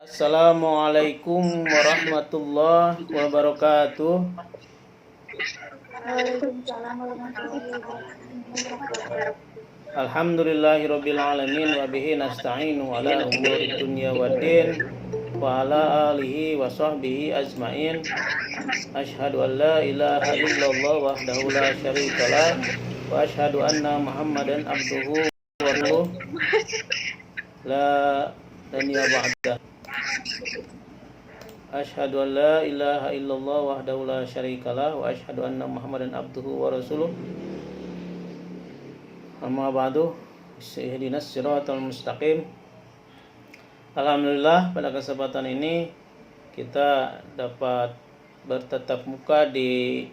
Assalamualaikum warahmatullahi wabarakatuh. Waalaikumsalam warahmatullahi wabarakatuh. Alhamdulillahirabbil alamin wa bihi nasta'inu ala umuri dunya waddin wa ala alihi wa sahbihi ajmain. Asyhadu an la ilaha illallah wahdahu la syarikalah wa asyhadu anna Muhammadan abduhu wa rasuluh la nabiyya ba'da. Asyhadu an la ilaha illallah wahdahu la syarikalah wa asyhadu anna Muhammadan abduhu wa rasuluh. Amma ba'du. Ihdinas siratal mustaqim. Alhamdulillah pada kesempatan ini kita dapat bertatap muka di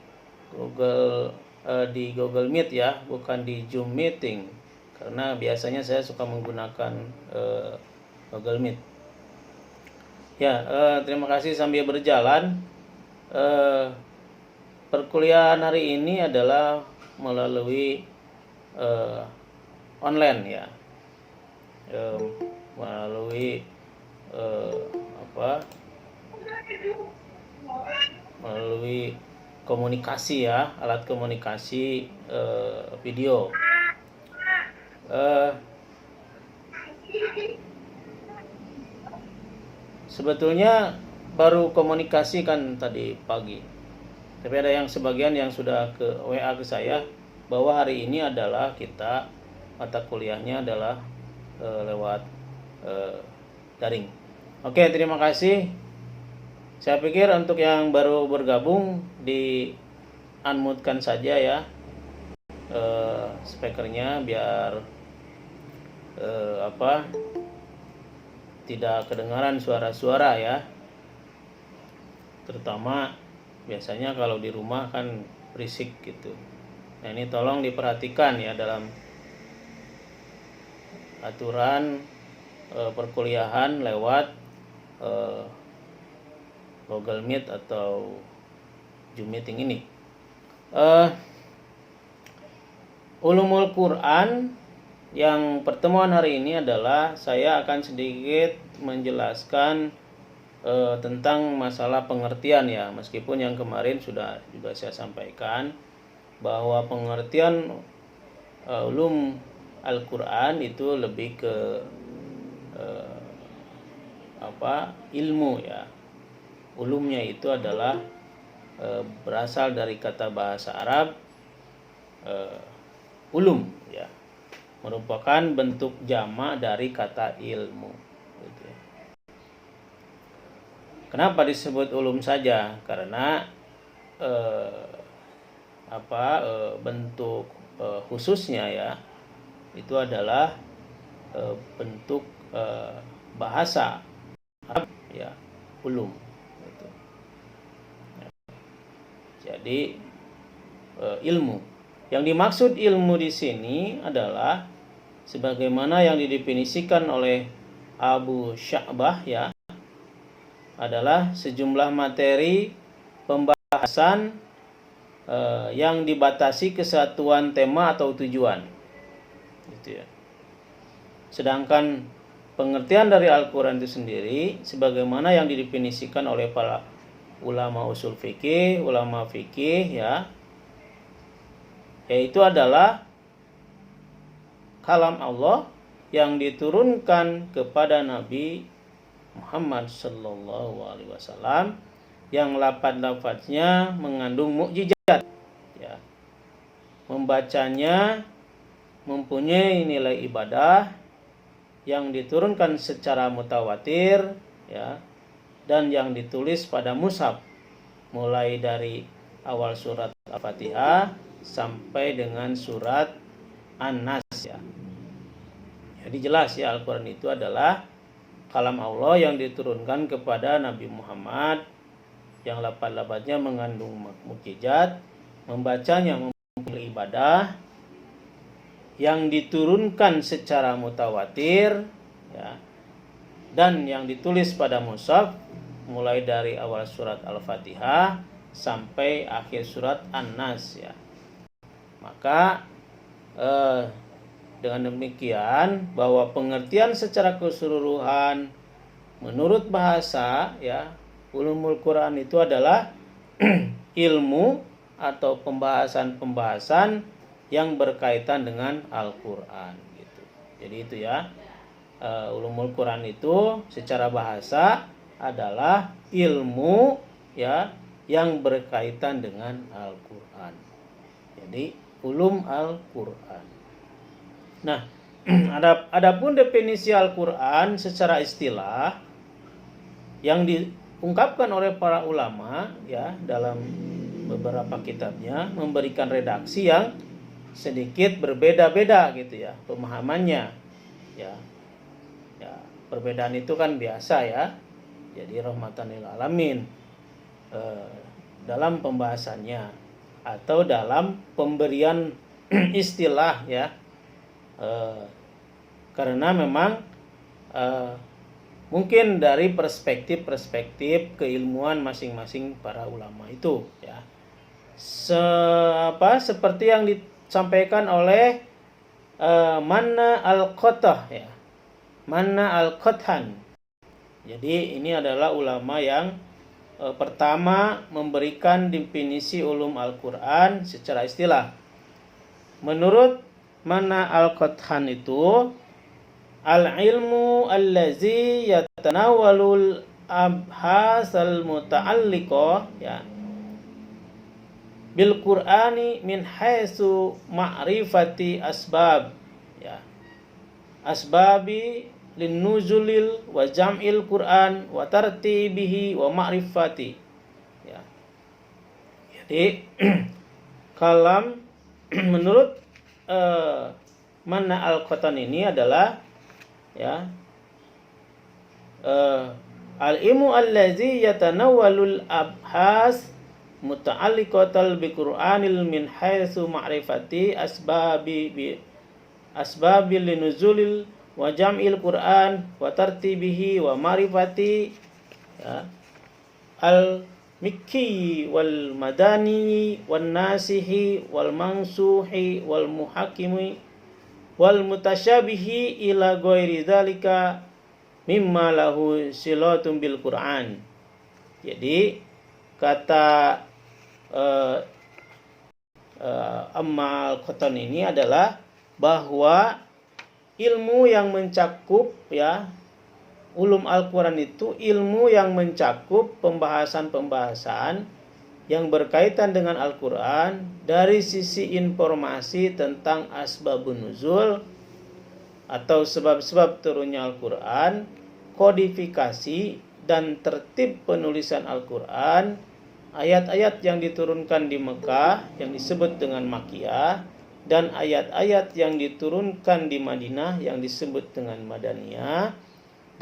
Google Meet ya, bukan di Zoom meeting. Karena biasanya saya suka menggunakan Google Meet. Ya, terima kasih sambil berjalan. Perkuliahan hari ini adalah melalui online ya, melalui melalui komunikasi ya, alat komunikasi video. Sebetulnya baru komunikasi kan tadi pagi, tapi ada yang sebagian yang sudah ke WA ke saya bahwa hari ini adalah kita mata kuliahnya adalah lewat daring. Oke, terima kasih. Saya pikir untuk yang baru bergabung di unmute-kan saja ya speakernya biar tidak kedengaran suara-suara ya. Terutama biasanya kalau di rumah kan berisik gitu. Nah, ini tolong diperhatikan ya dalam aturan perkuliahan lewat Google Meet atau Zoom meeting ini. Ulumul Quran yang pertemuan hari ini adalah saya akan sedikit menjelaskan tentang masalah pengertian ya, meskipun yang kemarin sudah juga saya sampaikan bahwa pengertian ulum Al-Quran itu lebih ke ilmu ya. Ulumnya itu adalah berasal dari kata bahasa Arab ulum ya, merupakan bentuk jamak dari kata ilmu gitu ya. Kenapa disebut ulum saja? Karena bentuk khususnya ya itu adalah bentuk bahasa Arab ya, ulum gitu. Jadi ilmu. Yang dimaksud ilmu di sini adalah sebagaimana yang didefinisikan oleh Abu Sya'bah ya, adalah sejumlah materi pembahasan yang dibatasi kesatuan tema atau tujuan gitu ya. Sedangkan pengertian dari Al-Quran itu sendiri sebagaimana yang didefinisikan oleh para ulama usul fikih, ulama fikih ya, yaitu adalah kalam Allah yang diturunkan kepada Nabi Muhammad sallallahu alaihi wasallam yang lafaz-lafaznya mengandung mukjizat ya. Membacanya mempunyai nilai ibadah yang diturunkan secara mutawatir ya, dan yang ditulis pada mushaf mulai dari awal surat Al-Fatihah sampai dengan surat An-Nas ya. Jadi jelas ya, Al-Quran itu adalah kalam Allah yang diturunkan kepada Nabi Muhammad yang lafaz-lafaznya mengandung mukjizat, membacanya mempunyai ibadah yang diturunkan secara mutawatir ya, dan yang ditulis pada mushaf mulai dari awal surat Al-Fatihah sampai akhir surat An-Nas ya. Maka dengan demikian bahwa pengertian secara keseluruhan menurut bahasa ya, ulumul Quran itu adalah ilmu atau pembahasan-pembahasan yang berkaitan dengan Al-Qur'an gitu. Jadi itu ya. Ulumul Quran itu secara bahasa adalah ilmu ya yang berkaitan dengan Al-Qur'an. Jadi ulum Al-Qur'an. Nah, adapun definisi Al-Qur'an secara istilah yang diungkapkan oleh para ulama ya dalam beberapa kitabnya memberikan redaksi yang sedikit berbeda-beda gitu ya pemahamannya ya. Ya, perbedaan itu kan biasa ya. Jadi rahmatan lil alamin dalam pembahasannya atau dalam pemberian istilah ya. Karena memang mungkin dari perspektif keilmuan masing-masing para ulama itu ya. Seperti yang disampaikan oleh Manna al-Qattah ya. Manna al-Qathan. Jadi ini adalah ulama yang pertama memberikan definisi ulum Al-Qur'an secara istilah. Menurut Manna al-Qathan itu al-ilmu allazi yatanawalul abhasal muta'alliqah ya bil Qur'ani min haitsu ma'rifati asbab ya asbabi linnuzulil wa jam'il Qur'an wa tartibihi wa ma'rifati ya. Jadi kalam menurut Manna al-Qattan ini adalah ya al-ilmu allazi yatanawwalul abhas muta'alliqatal bi Qur'anil min haitsu ma'rifati asbabil linuzulil wa jam'il Qur'an wa tartibihi wa ma'rifati ya, al mikki wal madani wan nasihi wal mansuhi wal muhakimi wal mutasyabihi ila ghairi dzalika mimma lahu silatun bil Qur'an. Jadi kata Amal Qattan ini adalah bahwa ilmu yang mencakup ya ulum Al-Quran itu ilmu yang mencakup pembahasan-pembahasan yang berkaitan dengan Al-Quran dari sisi informasi tentang asbabun nuzul atau sebab-sebab turunnya Al-Quran, kodifikasi dan tertib penulisan Al-Quran, ayat-ayat yang diturunkan di Mekah yang disebut dengan Makkiyah, dan ayat-ayat yang diturunkan di Madinah yang disebut dengan Madaniyah,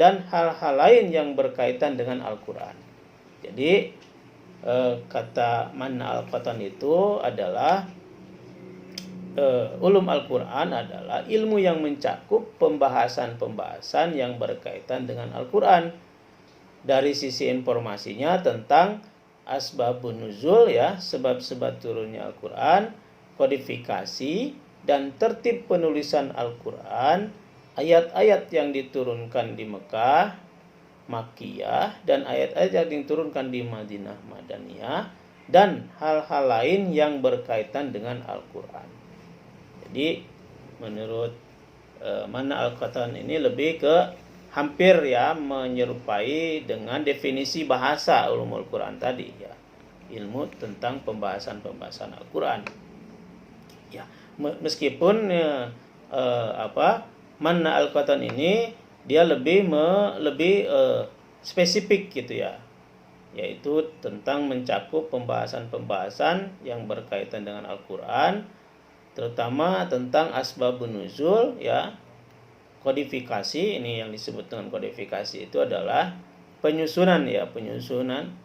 dan hal-hal lain yang berkaitan dengan Al-Quran. Jadi kata Manna al-Qattan itu adalah ulum Al-Quran adalah ilmu yang mencakup pembahasan-pembahasan yang berkaitan dengan Al-Quran dari sisi informasinya tentang asbabun nuzul ya, sebab-sebab turunnya Al-Quran, kodifikasi dan tertib penulisan Al-Quran, ayat-ayat yang diturunkan di Mekah, Makkiyah, dan ayat-ayat yang diturunkan di Madinah, Madaniyah, dan hal-hal lain yang berkaitan dengan Al-Quran. Jadi menurut Manna al-Qattan ini lebih ke hampir ya menyerupai dengan definisi bahasa ulumul Quran tadi ya, ilmu tentang pembahasan-pembahasan Al-Quran. Ya, meskipun Manna al-Qattan ini dia lebih spesifik gitu ya, yaitu tentang mencakup pembahasan-pembahasan yang berkaitan dengan Al-Quran, terutama tentang asbabun nuzul ya, kodifikasi. Ini yang disebut dengan kodifikasi itu adalah penyusunan ya, penyusunan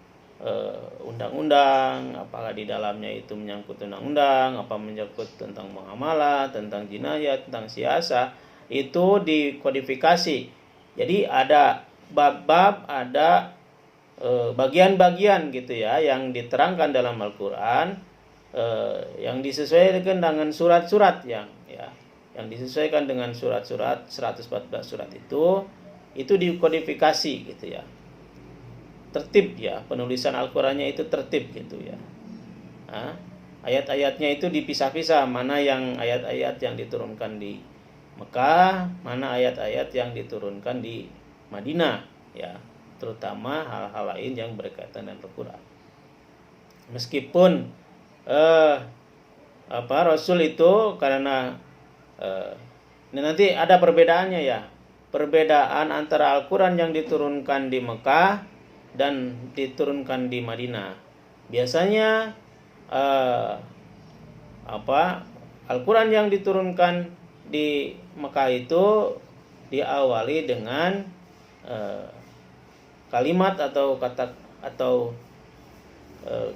undang-undang, apakah di dalamnya itu menyangkut undang-undang, apa menyangkut tentang muamalah, tentang jinayat, tentang siasa, itu dikodifikasi. Jadi ada bab-bab, ada bagian-bagian gitu ya yang diterangkan dalam Al-Quran, yang disesuaikan dengan surat-surat yang disesuaikan dengan surat-surat 114 surat itu itu dikodifikasi gitu ya. Tertib ya, penulisan Al-Qur'annya itu tertib gitu ya. Nah, ayat-ayatnya itu dipisah-pisah, mana yang ayat-ayat yang diturunkan di Mekah, mana ayat-ayat yang diturunkan di Madinah ya, terutama hal-hal lain yang berkaitan dengan Al-Qur'an. Meskipun Rasul itu karena ini nanti ada perbedaannya ya. Perbedaan antara Al-Qur'an yang diturunkan di Mekah dan diturunkan di Madinah. Biasanya Al-Qur'an yang diturunkan di Mekah itu diawali dengan kalimat atau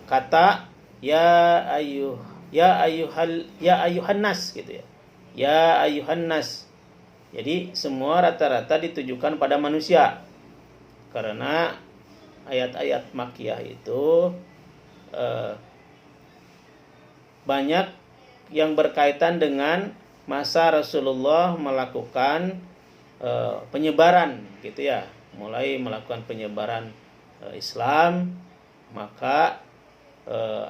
kata ya ayuhan nas gitu ya. Ya ayuhan nas. Jadi semua rata-rata ditujukan pada manusia. Karena ayat-ayat Makkiyah itu banyak yang berkaitan dengan masa Rasulullah melakukan penyebaran gitu ya, mulai melakukan penyebaran Islam, maka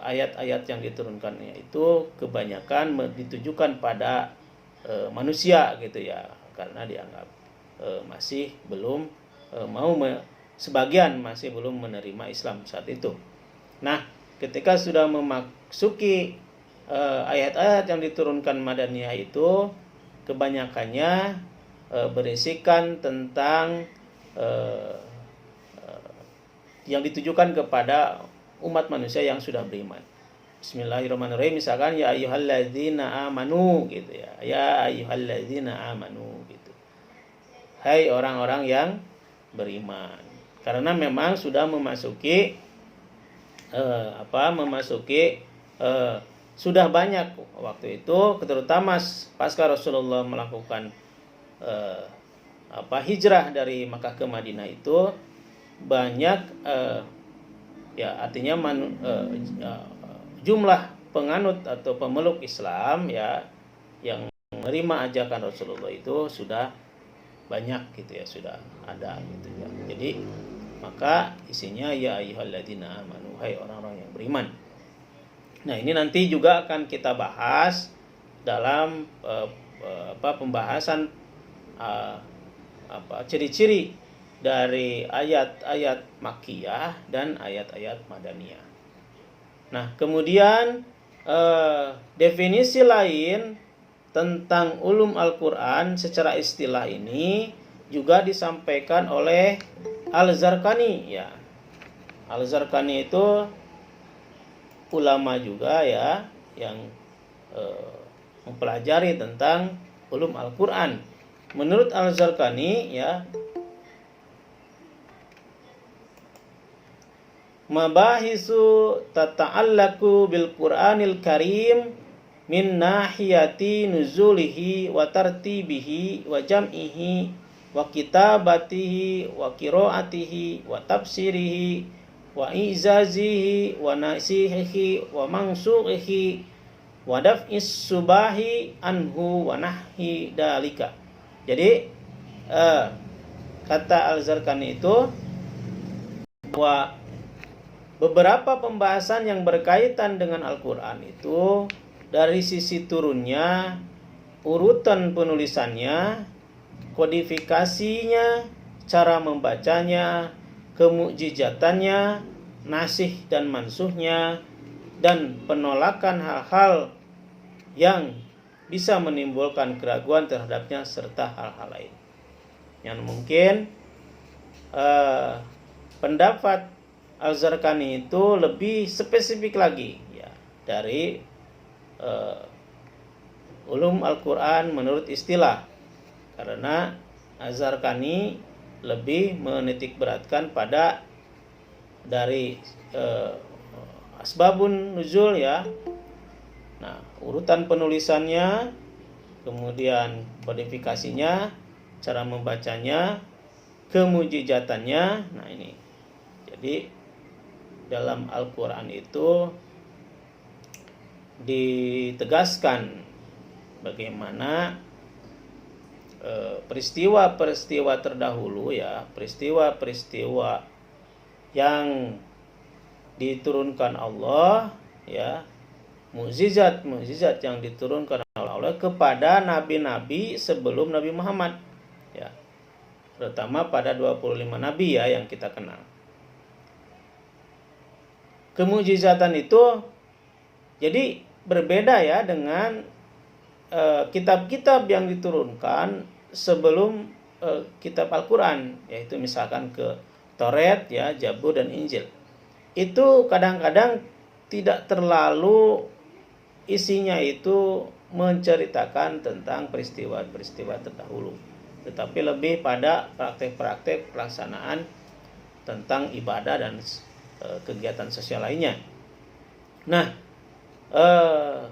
ayat-ayat yang diturunkannya itu kebanyakan ditujukan pada manusia gitu ya, karena dianggap masih belum sebagian masih belum menerima Islam saat itu. Nah, ketika sudah memasuki ayat-ayat yang diturunkan Madaniyah itu kebanyakannya berisikan tentang yang ditujukan kepada umat manusia yang sudah beriman. Bismillahirrahmanirrahim, misalkan ya ayyuhalladzina amanu gitu ya. Ya ayyuhalladzina amanu gitu. Hai orang-orang yang beriman. Karena memang sudah memasuki sudah banyak waktu itu, terutama pasca Rasulullah melakukan hijrah dari Makkah ke Madinah itu banyak artinya jumlah penganut atau pemeluk Islam ya yang menerima ajakan Rasulullah itu sudah banyak gitu ya, sudah ada gitu ya. Jadi maka isinya ya ayyuhalladzina amanu, hai orang-orang yang beriman. Nah, ini nanti juga akan kita bahas dalam pembahasan ciri-ciri dari ayat-ayat Makkiyah dan ayat-ayat Madaniyah. Nah, kemudian definisi lain tentang ulum Al-Qur'an secara istilah ini juga disampaikan oleh Al-Zarqani ya. Al-Zarqani itu ulama juga ya yang mempelajari tentang ulum Al-Qur'an. Menurut Al-Zarqani ya, mabahisu tata'allaku bil Qur'anil Karim min nahiyati nuzulihi wa tartibihi wa jam'ihi wa kitabatihi wa qiraatihi wa tafsirihi wa izazihi wa nasihihi wa mansukhihi wa daf'is subahi anhu wa nahhi dalika. Jadi kata Al-Zarqani itu bahwa beberapa pembahasan yang berkaitan dengan Al-Qur'an itu dari sisi turunnya, urutan penulisannya, kodifikasinya, cara membacanya, kemukjizatannya, nasih dan mansuhnya, dan penolakan hal-hal yang bisa menimbulkan keraguan terhadapnya serta hal-hal lain. Yang mungkin pendapat Al-Zarqani itu lebih spesifik lagi ya dari ulum Al-Qur'an menurut istilah, karena Al-Zarqani lebih menitik beratkan pada dari asbabun nuzul ya. Nah, urutan penulisannya, kemudian kodifikasinya, cara membacanya, kemujizatannya. Nah, ini. Jadi dalam Al-Qur'an itu ditegaskan bagaimana peristiwa-peristiwa terdahulu ya, peristiwa-peristiwa yang diturunkan Allah ya, mukjizat-mukjizat yang diturunkan oleh Allah kepada nabi-nabi sebelum Nabi Muhammad ya. Terutama pada 25 nabi ya yang kita kenal. Kemukjizatan itu jadi berbeda ya dengan kitab-kitab yang diturunkan sebelum kitab Al-Quran, yaitu misalkan ke Taurat ya, Zabur dan Injil. Itu kadang-kadang tidak terlalu isinya itu menceritakan tentang peristiwa-peristiwa terdahulu, tetapi lebih pada praktek-praktek pelaksanaan tentang ibadah dan kegiatan sosial lainnya. Nah,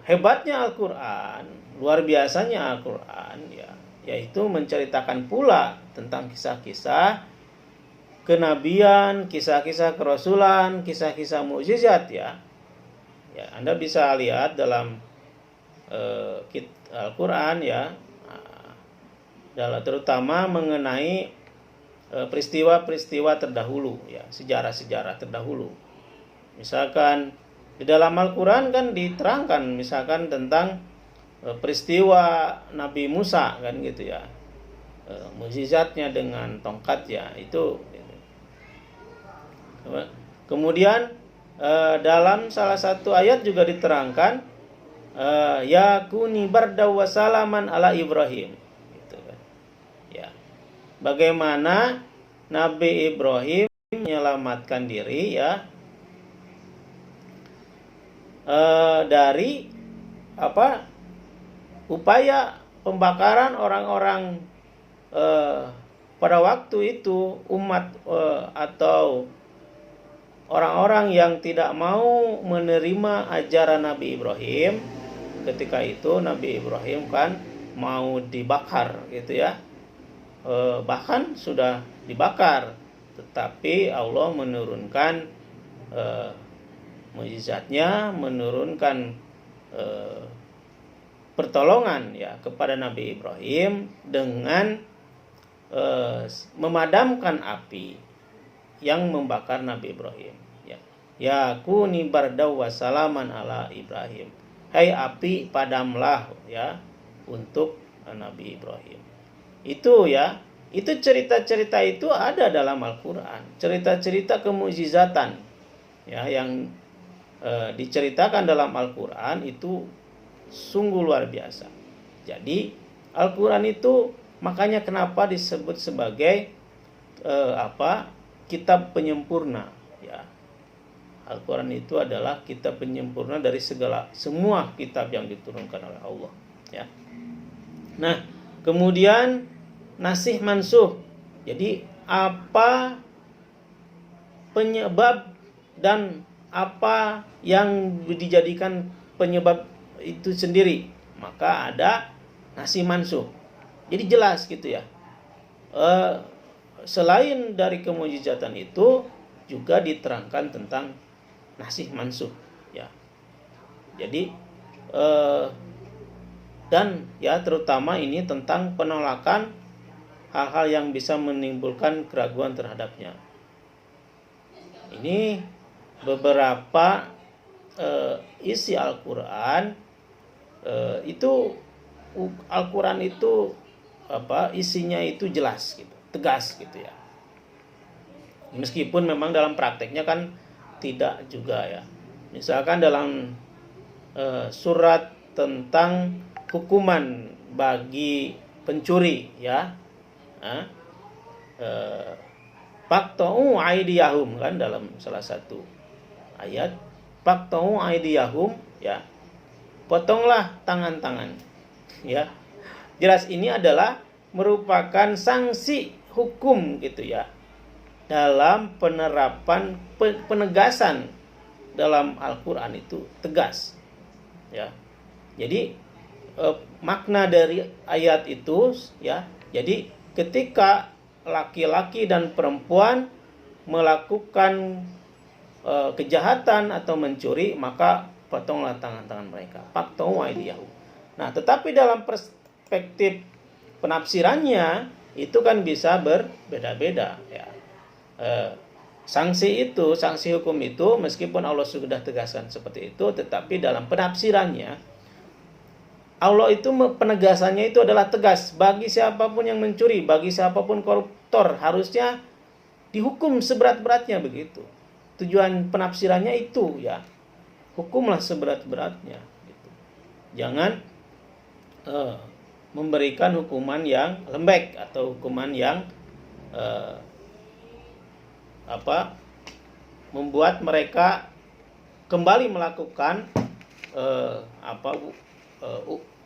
hebatnya Al-Quran, luar biasanya Al-Quran ya, yaitu menceritakan pula tentang kisah-kisah kenabian, kisah-kisah kerasulan, kisah-kisah mukjizat ya. Ya, Anda bisa lihat dalam Al-Quran ya, terutama mengenai peristiwa-peristiwa terdahulu ya, sejarah-sejarah terdahulu. Misalkan di dalam Al-Quran kan diterangkan misalkan tentang peristiwa Nabi Musa kan gitu ya, mukjizatnya dengan tongkat ya itu. Kemudian dalam salah satu ayat juga diterangkan yakuni bardaw wa salaman ala Ibrahim gitu kan. Ya. Bagaimana Nabi Ibrahim menyelamatkan diri ya dari upaya pembakaran orang-orang pada waktu itu, umat atau orang-orang yang tidak mau menerima ajaran Nabi Ibrahim. Ketika itu Nabi Ibrahim kan mau dibakar gitu ya, bahkan sudah dibakar, tetapi Allah menurunkan mukjizatnya, menurunkan pertolongan ya kepada Nabi Ibrahim dengan memadamkan api yang membakar Nabi Ibrahim ya. Yakuni bardaw wa salaman ala Ibrahim. Hai api padamlah ya untuk Nabi Ibrahim. Itu ya, itu cerita-cerita itu ada dalam Al-Quran. Cerita-cerita kemukjizatan ya yang diceritakan dalam Al-Quran itu sungguh luar biasa. Jadi Al-Quran itu makanya kenapa disebut sebagai kitab penyempurna ya. Al-Quran itu adalah kitab penyempurna dari semua kitab yang diturunkan oleh Allah ya. Nah, kemudian nasih mansuh. Jadi apa penyebab dan apa yang dijadikan penyebab itu sendiri, maka ada nasih mansuh. Jadi jelas gitu ya. Selain dari kemujizatan itu juga diterangkan tentang nasih mansuh ya. Jadi dan ya terutama ini tentang penolakan hal-hal yang bisa menimbulkan keraguan terhadapnya. Ini beberapa isi Al-Quran. Itu Al-Quran itu isinya itu jelas gitu, tegas gitu ya. Meskipun memang dalam prakteknya kan tidak juga ya. Misalkan dalam surat tentang hukuman bagi pencuri ya, Faqta'u aydiyahum kan dalam salah satu ayat, Faqta'u aydiyahum ya, potonglah tangan-tangan ya. Jelas ini adalah merupakan sanksi hukum gitu ya, dalam penerapan penegasan dalam Al-Quran itu tegas ya. Jadi makna dari ayat itu ya, jadi ketika laki-laki dan perempuan melakukan kejahatan atau mencuri, maka potonglah tangan-tangan mereka. Faqta'u aydiyahum. Nah, tetapi dalam perspektif penafsirannya itu kan bisa berbeda-beda ya. Sanksi hukum itu meskipun Allah sudah tegaskan seperti itu, tetapi dalam penafsirannya Allah itu penegasannya itu adalah tegas bagi siapapun yang mencuri, bagi siapapun koruptor harusnya dihukum seberat-beratnya begitu. Tujuan penafsirannya itu ya, hukumlah seberat-beratnya gitu. Jangan memberikan hukuman yang lembek atau hukuman yang membuat mereka kembali melakukan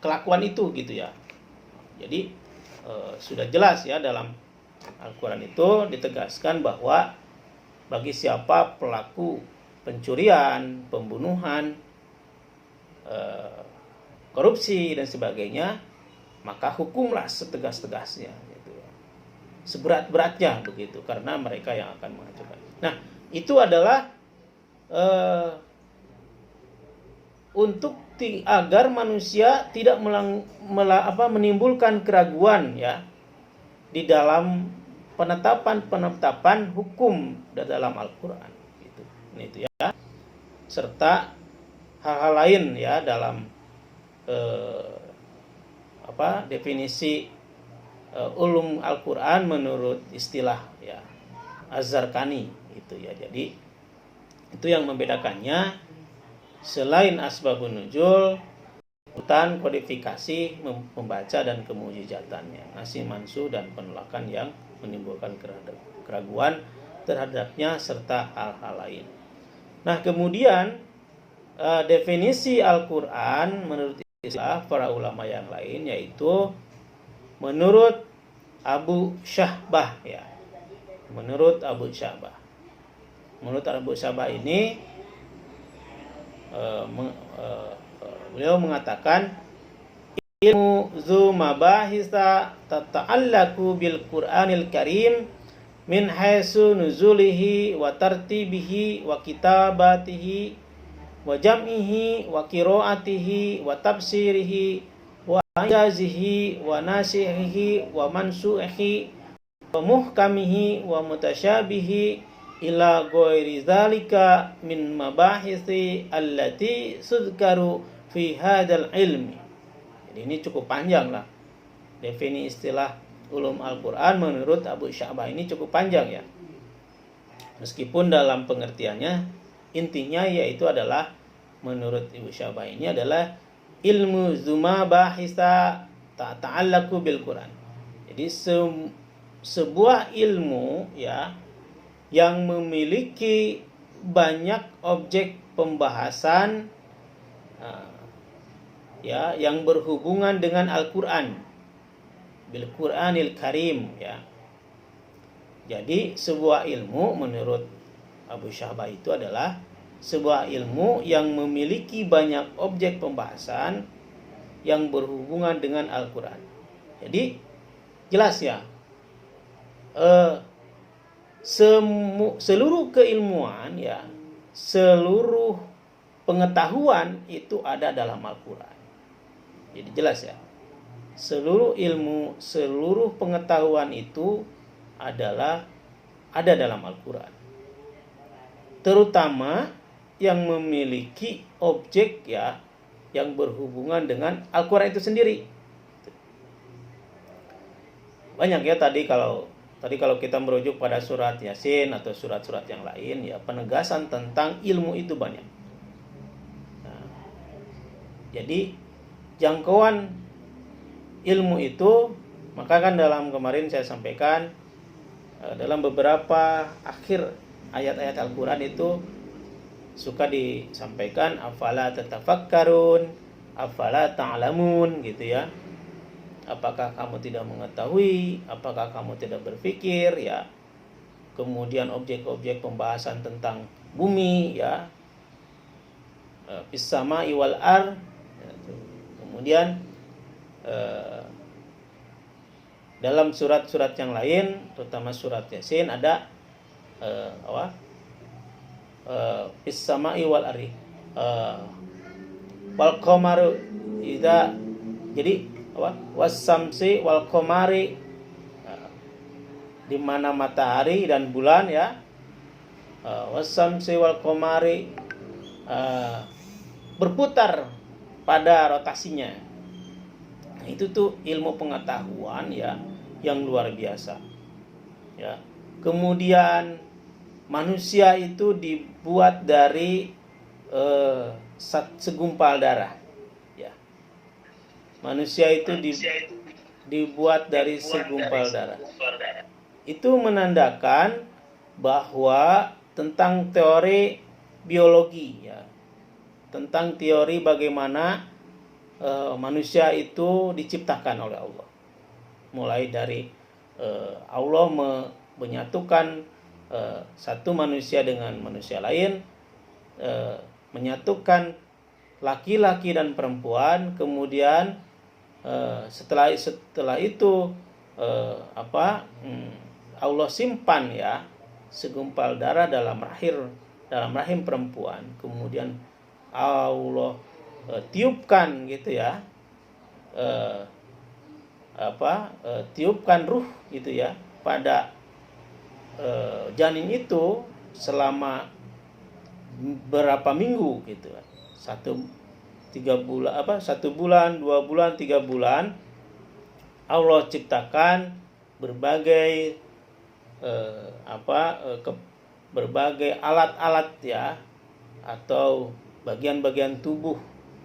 kelakuan itu gitu ya. Jadi sudah jelas ya dalam Al-Quran itu ditegaskan bahwa bagi siapa pelaku pencurian, pembunuhan, korupsi dan sebagainya, maka hukumlah setegas-tegasnya gitu ya. Seberat-beratnya begitu, karena mereka yang akan mengajukan. Nah, itu adalah untuk agar manusia tidak menimbulkan keraguan ya di dalam penetapan hukum dalam Al-Quran gitu. Itu ya, serta hal-hal lain ya dalam definisi ulum Al-Quran menurut istilah ya Az-Zarqani itu ya. Jadi itu yang membedakannya. Selain asbabun nuzul, urutan kodifikasi membaca dan kemujizatannya, nasi mansu dan penolakan yang menimbulkan keraguan terhadapnya serta hal-hal lain. Nah, kemudian definisi Al-Quran menurut istilah para ulama yang lain, yaitu menurut Abu Syahbah ya. Menurut Abu Syahbah ini beliau mengatakan ilmu zu mabahisa tata'allaku bil Qur'anil Karim min haitsu nuzulihi wa tartibihi wa kitabatihi wa jam'ihi wa qiraatihi wa tafsirihi wa ijazihi wa nasihihi wa mansuhihi wa muhkamihi wa mutasyabihi ila ghairi zalika min mabahisi allati sudkaru fi hadzal ilmi. Jadi ini cukup panjang lah. Definisi istilah ulum Al-Quran menurut Abu Syahbah ini cukup panjang ya. Meskipun dalam pengertiannya intinya yaitu adalah menurut Abu Syahbah ini adalah ilmu zuma bahisa ta'allaqu bil Quran. Jadi sebuah ilmu ya yang memiliki banyak objek pembahasan ya yang berhubungan dengan Al-Quran, bil Qur'anil Karim ya. Jadi sebuah ilmu menurut Abu Syahbah itu adalah sebuah ilmu yang memiliki banyak objek pembahasan yang berhubungan dengan Al-Quran. Jadi jelas ya, seluruh keilmuan ya, seluruh pengetahuan itu ada dalam Al-Quran. Jadi jelas ya, seluruh ilmu, seluruh pengetahuan itu ada dalam Al-Quran. Terutama yang memiliki objek ya yang berhubungan dengan Al-Quran itu sendiri. Banyak ya tadi kalau kita merujuk pada surat Yasin atau surat-surat yang lain ya, penegasan tentang ilmu itu banyak. Nah, jadi jangkauan ilmu itu, maka kan dalam kemarin saya sampaikan dalam beberapa akhir ayat-ayat Al-Quran itu suka disampaikan afala tatafakkarun, afala ta'lamun gitu ya. Apakah kamu tidak mengetahui? Apakah kamu tidak berpikir ya? Kemudian objek-objek pembahasan tentang bumi ya, fis sama'i wal ar. Kemudian dalam surat-surat yang lain, terutama surat Yasin ada fis sama'i wal ari, wal qamaru idza. Jadi wasamsi wal qamari, di mana matahari dan bulan ya, wasamsi wal qamari, berputar pada rotasinya. Nah, itu tuh ilmu pengetahuan ya yang luar biasa ya. Kemudian manusia itu dibuat dari segumpal darah ya. Manusia itu dibuat dari segumpal darah. Itu menandakan bahwa tentang teori biologi ya, tentang teori bagaimana manusia itu diciptakan oleh Allah. Mulai dari Allah menyatukan satu manusia dengan manusia lain, menyatukan laki-laki dan perempuan, kemudian setelah itu Allah simpan ya segumpal darah dalam rahim perempuan, kemudian Allah tiupkan gitu ya, tiupkan ruh gitu ya pada janin itu selama berapa minggu gitu, 1 bulan, 2 bulan, 3 bulan. Allah ciptakan berbagai berbagai alat-alat ya, atau bagian-bagian tubuh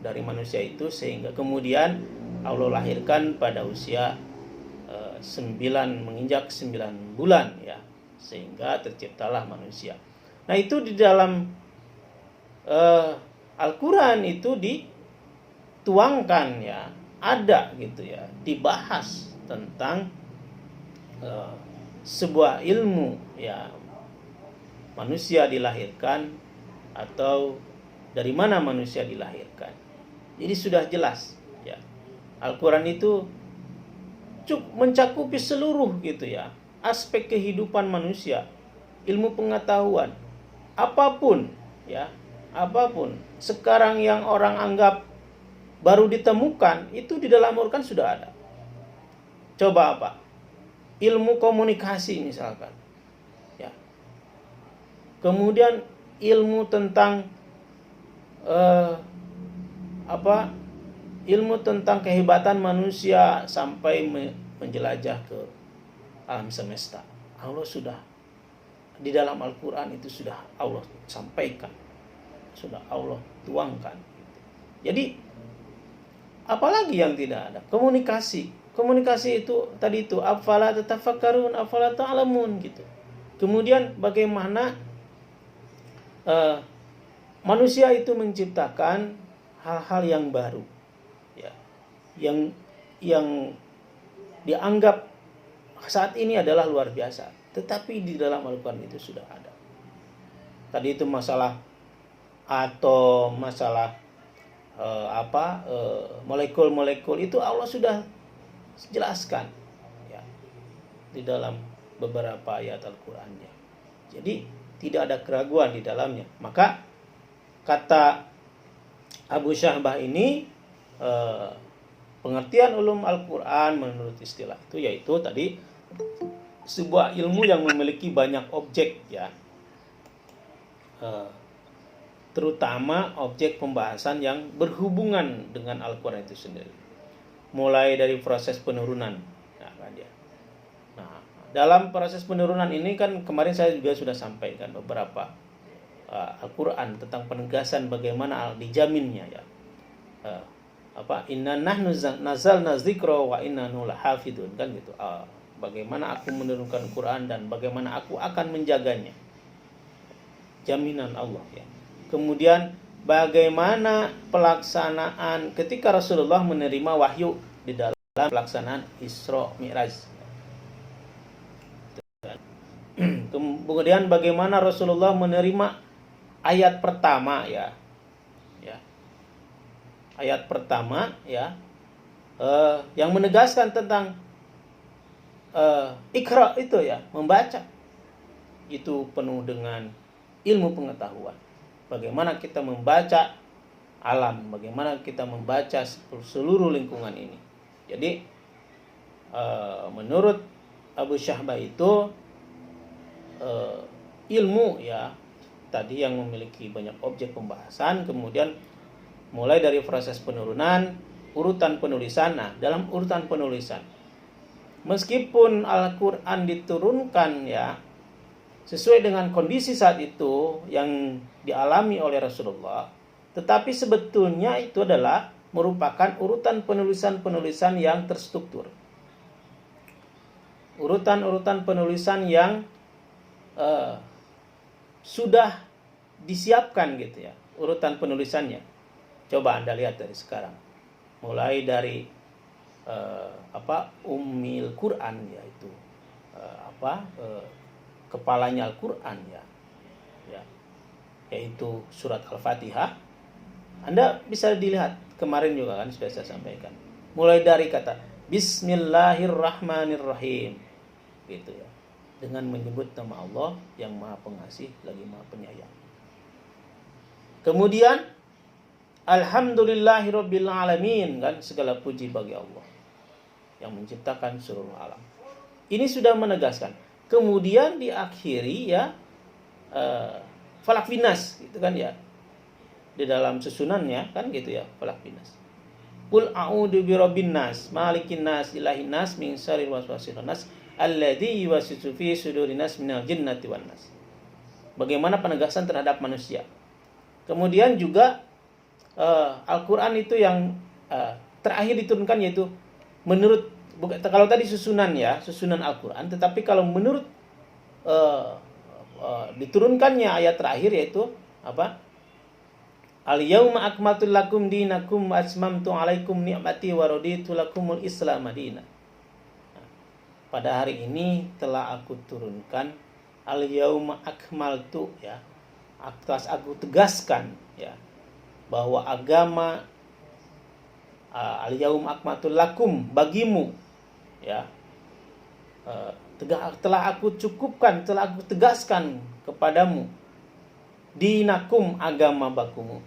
dari manusia itu, sehingga kemudian Allah lahirkan pada usia 9 menginjak 9 bulan ya, sehingga terciptalah manusia. Nah, itu di dalam Al-Quran itu dituangkan ya, ada gitu ya, dibahas tentang sebuah ilmu ya, manusia dilahirkan atau dari mana manusia dilahirkan. Jadi sudah jelas ya, Al-Quran itu mencakupi seluruh gitu ya aspek kehidupan manusia, ilmu pengetahuan apapun ya, apapun sekarang yang orang anggap baru ditemukan, itu di dalam Al-Quran sudah ada. Coba apa? Ilmu komunikasi misalkan ya, kemudian ilmu tentang ilmu tentang kehebatan manusia sampai menjelajah ke alam semesta. Allah sudah di dalam Al-Quran itu sudah Allah sampaikan, sudah Allah tuangkan. Jadi apalagi yang tidak ada? Komunikasi itu tadi itu afala tatafakkarun afala ta'lamun gitu. Kemudian bagaimana manusia itu menciptakan hal-hal yang baru ya, yang dianggap saat ini adalah luar biasa, tetapi di dalam Al-Quran itu sudah ada. Tadi itu masalah atom, masalah molekul-molekul itu Allah sudah jelaskan ya di dalam beberapa ayat Al-Qur'annya. Jadi tidak ada keraguan di dalamnya. Maka kata Abu Syahbah ini, pengertian ulum Al-Quran menurut istilah itu yaitu tadi sebuah ilmu yang memiliki banyak objek ya, terutama objek pembahasan yang berhubungan dengan Al-Quran itu sendiri, mulai dari proses penurunan. Nah, dalam proses penurunan ini kan kemarin saya juga sudah sampaikan beberapa Al-Quran tentang penegasan bagaimana dijaminnya ya. Inna nahnu nazalna dzikra wa inna lahafidun, kan gitu. Bagaimana aku menurunkan Quran dan bagaimana aku akan menjaganya. Jaminan Allah ya. Kemudian bagaimana pelaksanaan ketika Rasulullah menerima wahyu di dalam pelaksanaan Isra Mi'raj. Kemudian bagaimana Rasulullah menerima ayat pertama ya. Ayat pertama ya, yang menegaskan tentang Iqra itu ya, membaca itu penuh dengan ilmu pengetahuan. Bagaimana kita membaca alam, bagaimana kita membaca seluruh lingkungan ini. Jadi menurut Abu Syahbah itu ilmu ya tadi yang memiliki banyak objek pembahasan, kemudian mulai dari proses penurunan, urutan penulisan. Nah, dalam urutan penulisan, meskipun Al-Quran diturunkan ya sesuai dengan kondisi saat itu yang dialami oleh Rasulullah, tetapi sebetulnya itu adalah merupakan urutan penulisan-penulisan yang terstruktur. Urutan-urutan penulisan yang sudah disiapkan gitu ya, urutan penulisannya. Coba Anda lihat dari sekarang. Mulai dari Ummil Quran, yaitu kepalanya Al-Quran ya, yaitu surat Al-Fatihah. Anda bisa dilihat kemarin juga kan sudah saya sampaikan. Mulai dari kata Bismillahirrahmanirrahim gitu ya, dengan menyebut nama Allah yang Maha Pengasih lagi Maha Penyayang. Kemudian Alhamdulillahirabbil alamin, kan segala puji bagi Allah yang menciptakan seluruh alam. Ini sudah menegaskan. Kemudian diakhiri ya Falaq Binas gitu kan ya. Di dalam susunannya kan gitu ya, Falaq Binas. Qul a'udzu birabbin nas, malikin nas, ilahin nas, min syarril waswasil khannas, alladzi yuwaswisu fi sudurin nas minal jinnati wan nas. Bagaimana penegasan terhadap manusia. Kemudian juga Al-Quran itu yang terakhir diturunkan, yaitu menurut, kalau tadi susunan ya, susunan Al-Quran, tetapi kalau menurut diturunkannya ayat terakhir yaitu apa? Al-yauma akmaltu lakum dinakum wa atmamtu alaikum ni'mati wa raditu lakumul Islam madina. Pada hari ini telah aku turunkan al-yauma akmaltu ya. Atas aku tegaskan ya bahwa agama al-yauma akmaltu lakum bagimu ya. Telah aku cukupkan, telah aku tegaskan kepadamu dinakum agama bagimu.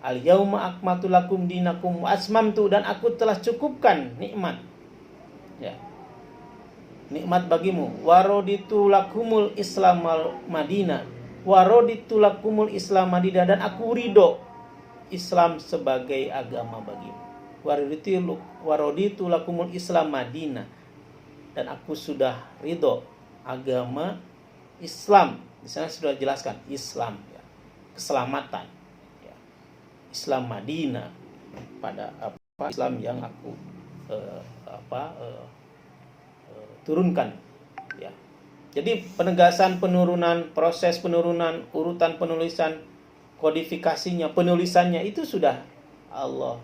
Al-yauma akmaltu lakum dinakum wa atmamtu, dan aku telah cukupkan nikmat. Ya. Nikmat bagimu. Waraditu lakumul Islam Madinah. Waraditu lakumul Islam Madinah, dan aku ridho Islam sebagai agama bagimu. Waraditu lakumul Islam Madinah, dan aku sudah ridho agama Islam. Di sana sudah jelaskan Islam ya, keselamatan ya. Islam Madinah, pada Islam yang aku turunkan ya. Jadi penegasan penurunan, proses penurunan, urutan penulisan, kodifikasinya, penulisannya itu sudah Allah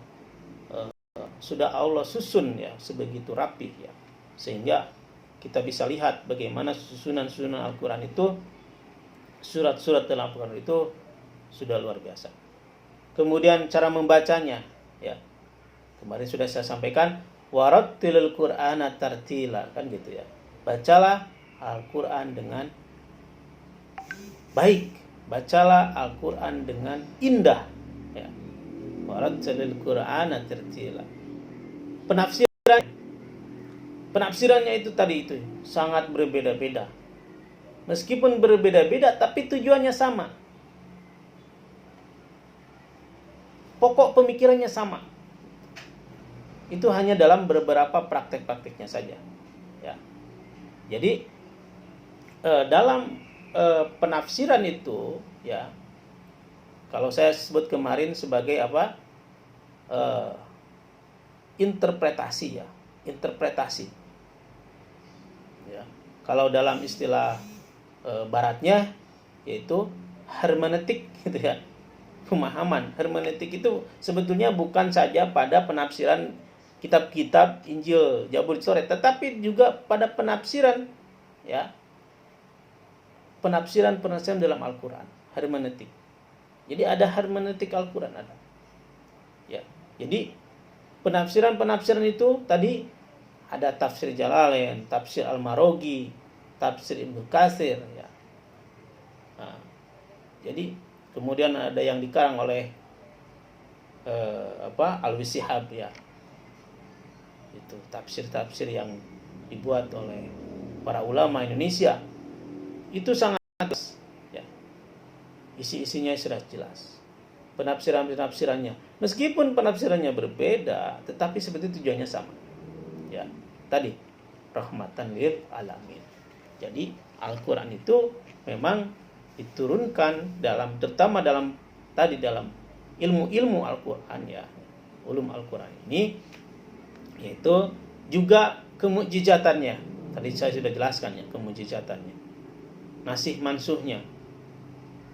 susun ya sebegitu rapih ya, sehingga kita bisa lihat bagaimana susunan Al-Quran itu, surat-surat dalam Al-Quran itu sudah luar biasa. Kemudian cara membacanya ya, kemarin sudah saya sampaikan, warattilil Qur'ana tartila, kan gitu ya. Bacalah Al-Quran dengan baik, bacalah Al-Quran dengan indah ya. Warattilil Qur'ana tartila. Penafsirannya itu tadi itu sangat berbeda-beda. Meskipun berbeda-beda tapi tujuannya sama. Pokok pemikirannya sama. Itu hanya dalam beberapa praktek-prakteknya saja. Ya. Jadi dalam penafsiran itu ya, kalau saya sebut kemarin sebagai apa? Interpretasi ya, interpretasi. Ya. Kalau dalam istilah baratnya yaitu hermeneutik gitu ya. Pemahaman hermeneutik itu sebetulnya bukan saja pada penafsiran kitab-kitab Injil, Zabur, Torat, tetapi juga pada penafsiran ya. Penafsiran dalam Al-Quran, hermeneutik. Jadi ada hermeneutik Al-Quran ada. Ya. Jadi penafsiran itu tadi ada tafsir Jalalain, tafsir Al-Marogi, tafsir Ibnu Katsir ya. Nah, jadi kemudian ada yang dikarang oleh Al-Wisihab ya. Itu tafsir-tafsir yang dibuat oleh para ulama Indonesia. Itu sangat jelas ya. Isi-isinya sudah jelas. Penafsirannya. Meskipun penafsirannya berbeda, tetapi sebetulnya tujuannya sama. Ya. Tadi rahmatan lil alamin. Jadi Al-Qur'an itu memang diturunkan terutama dalam ilmu-ilmu Al-Qur'an ya. Ulum Al-Qur'an ini yaitu juga kemukjizatannya. Tadi saya sudah jelaskan ya kemukjizatannya. Nasih mansuhnya.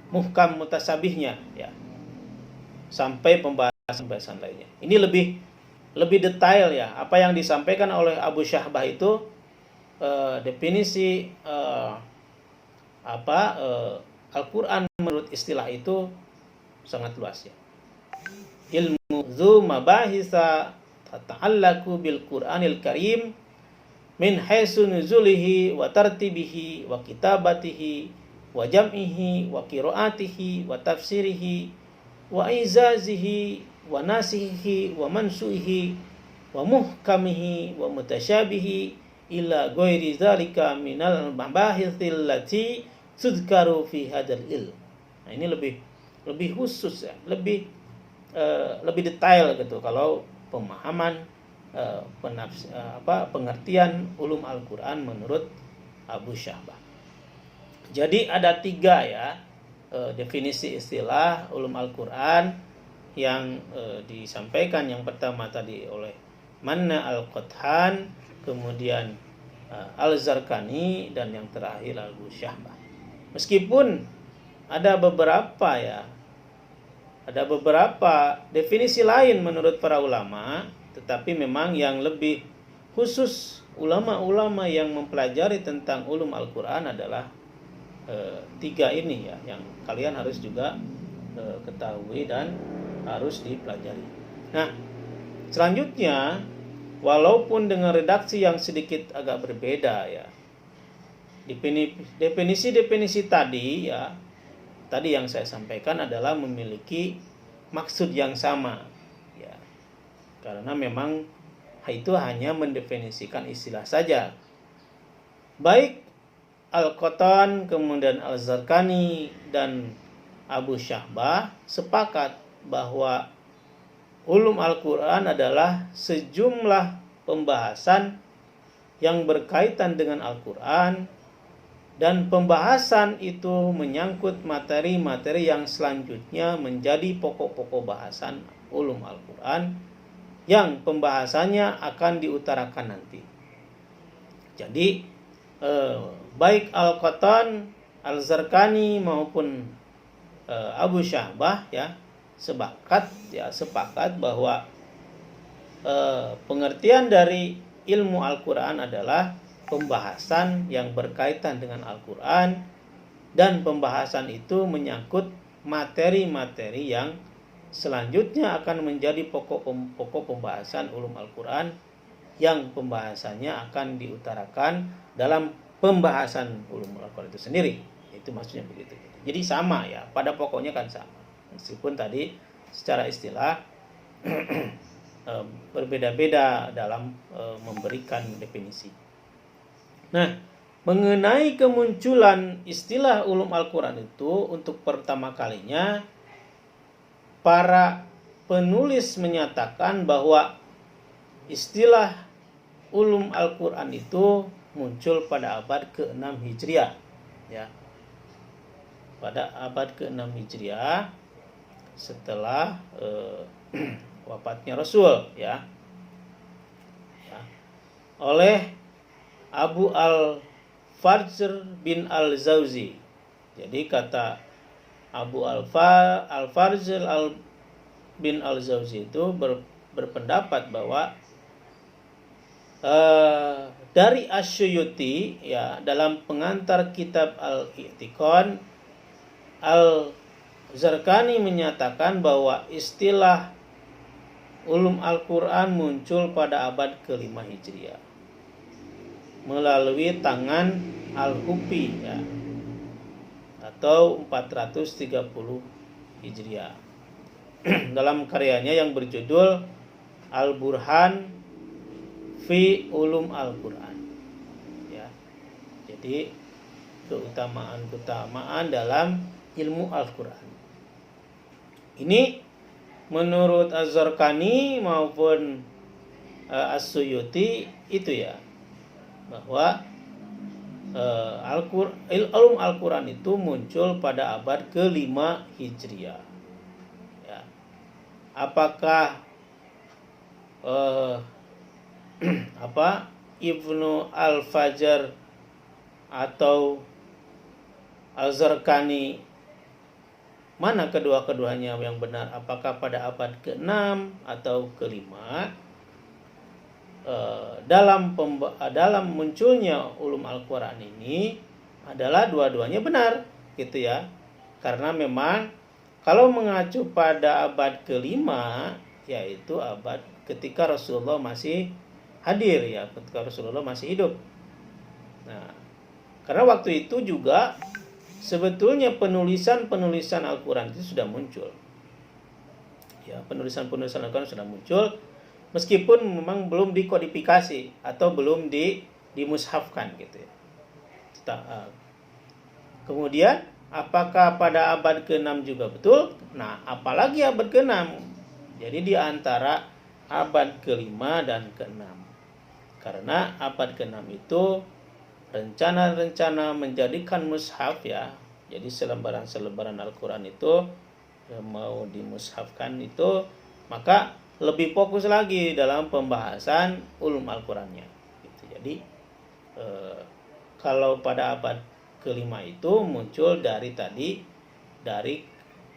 Muhkam mutasabihnya ya. Sampai pembahasan lainnya. Ini lebih detail ya. Apa yang disampaikan oleh Abu Syahbah itu definisi Al-Qur'an menurut istilah itu sangat luas ya. Ilmu dzu mabahisa tata'allaqu bil Qur'anil Karim min haitsu nuzulihi wa tartibihi wa kitabatihi wa jam'ihi wa qiraatihi wa tafsirihi wa izazihi wa nasihi wa mansuhi wa muhkamihi wa mutasyabihi ila ghairi dzalika minal mabahitsil lati tuzkaru fi hadzal ilm. Nah, ini lebih khusus ya, lebih detail gitu kalau pemahaman pengertian ulum Al-Qur'an menurut Abu Syahbah. Jadi ada 3 ya definisi istilah ulum Al-Qur'an yang disampaikan. Yang pertama tadi oleh Manna Al-Qathan, kemudian Al-Zarqani, dan yang terakhir Abu Syahbah. Meskipun ada beberapa definisi lain menurut para ulama, tetapi memang yang lebih khusus ulama-ulama yang mempelajari tentang ulum Al-Qur'an adalah 3 ini ya, yang kalian harus juga ketahui dan harus dipelajari. Nah, selanjutnya walaupun dengan redaksi yang sedikit agak berbeda ya, definisi tadi ya, tadi yang saya sampaikan adalah memiliki maksud yang sama ya, karena memang itu hanya mendefinisikan istilah saja. Baik Al-Qathan, kemudian Al-Zarqani, dan Abu Syahbah sepakat bahwa ulum Al-Qur'an adalah sejumlah pembahasan yang berkaitan dengan Al-Qur'an, dan pembahasan itu menyangkut materi-materi yang selanjutnya menjadi pokok-pokok bahasan ulum Al-Qur'an yang pembahasannya akan diutarakan nanti. Jadi baik Al-Qathan, Al-Zarqani maupun Abu Syahbah ya sepakat bahwa pengertian dari ilmu Al-Qur'an adalah pembahasan yang berkaitan dengan Al-Qur'an, dan pembahasan itu menyangkut materi-materi yang selanjutnya akan menjadi pokok pembahasan ulum Al-Qur'an yang pembahasannya akan diutarakan dalam pembahasan ulum Al-Qur'an itu sendiri. Itu maksudnya begitu. Jadi sama ya, pada pokoknya kan sama. Meskipun tadi secara istilah berbeda-beda dalam memberikan definisi. Nah, mengenai kemunculan istilah ulum Al-Qur'an itu untuk pertama kalinya para penulis menyatakan bahwa istilah ulum Al-Qur'an itu muncul pada abad ke-6 Hijriah ya. Pada abad ke-6 Hijriah setelah wafatnya Rasul ya. Oleh Abu Al-Fajr bin Al-Zawzi. Jadi kata Abu Al-Fajr bin Al-Zawzi itu berpendapat bahwa dari Asy-Syuyuti ya, dalam pengantar kitab Al-I'tiqan, Al-Zarqani menyatakan bahwa istilah ulum Al-Qur'an muncul pada abad ke-5 Hijriah melalui tangan Al-Hufi ya, atau 430 Hijriah. dalam karyanya yang berjudul Al-Burhan fi Ulum Al-Quran. Ya. Jadi keutamaan dalam ilmu Al-Quran. Ini menurut Az-Zarqani maupun As-Suyuti itu ya, bahwa ilmu Al-Quran itu muncul pada abad ke-5 Hijriah. Ya. Apakah Ibnu Al-Fajar atau Az-Zarqani, mana kedua-keduanya yang benar? Apakah pada abad ke-6 atau ke-5? Dalam munculnya ulum Al-Quran ini adalah dua-duanya benar, gitu ya. Karena memang kalau mengacu pada abad ke-5, yaitu abad ketika Rasulullah masih hadir ya, ketika Rasulullah masih hidup. Nah, karena waktu itu juga sebetulnya penulisan Al-Quran itu sudah muncul. Ya, penulisan Al-Quran sudah muncul, meskipun memang belum dikodifikasi atau belum dimushafkan gitu ya. Kemudian apakah pada abad ke-6 juga betul? Nah, apalagi abad ke-6. Jadi di antara abad ke-5 dan ke-6. Karena abad ke-6 itu rencana menjadikan mushaf ya. Jadi selebaran Al-Quran itu mau dimushafkan itu, maka lebih fokus lagi dalam pembahasan ulum Al-Qurannya. Gitu. Jadi kalau pada abad ke-5 itu muncul dari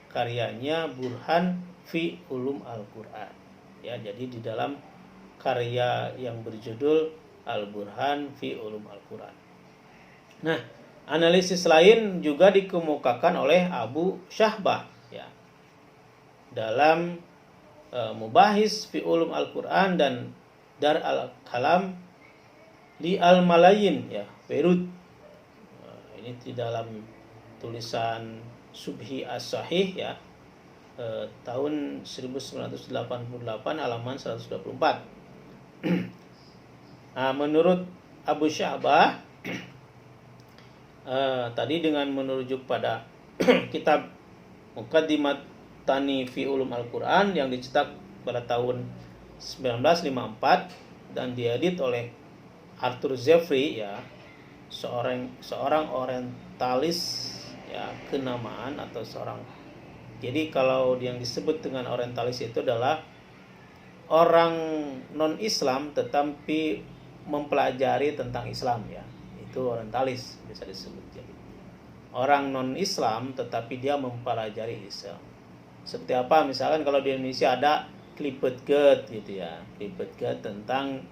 karyanya Burhan fi Ulum Al-Quran. Ya, jadi di dalam karya yang berjudul Al-Burhan fi Ulum Al-Quran. Nah, analisis lain juga dikemukakan oleh Abu Syahbah ya, dalam Mubahis fi Ulum Al-Quran dan Dar Al-Kalam li Al-Malayin ya, Beirut. Ini di dalam tulisan Subhi As-Sahih ya, tahun 1988 halaman 124. Nah, menurut Abu Syahbah tadi dengan merujuk pada kitab Muqaddimat Tani fi Ulum Al-Quran yang dicetak pada tahun 1954 dan diedit oleh Arthur Jeffrey ya, seorang orientalis ya, kenamaan atau seorang. Jadi kalau yang disebut dengan orientalis itu adalah orang non-Islam tetapi mempelajari tentang Islam ya. Itu orientalis bisa disebut. Jadi orang non-Islam tetapi dia mempelajari Islam. Seperti apa? Misalkan kalau di Indonesia ada Klipetget gitu ya. Klipetget tentang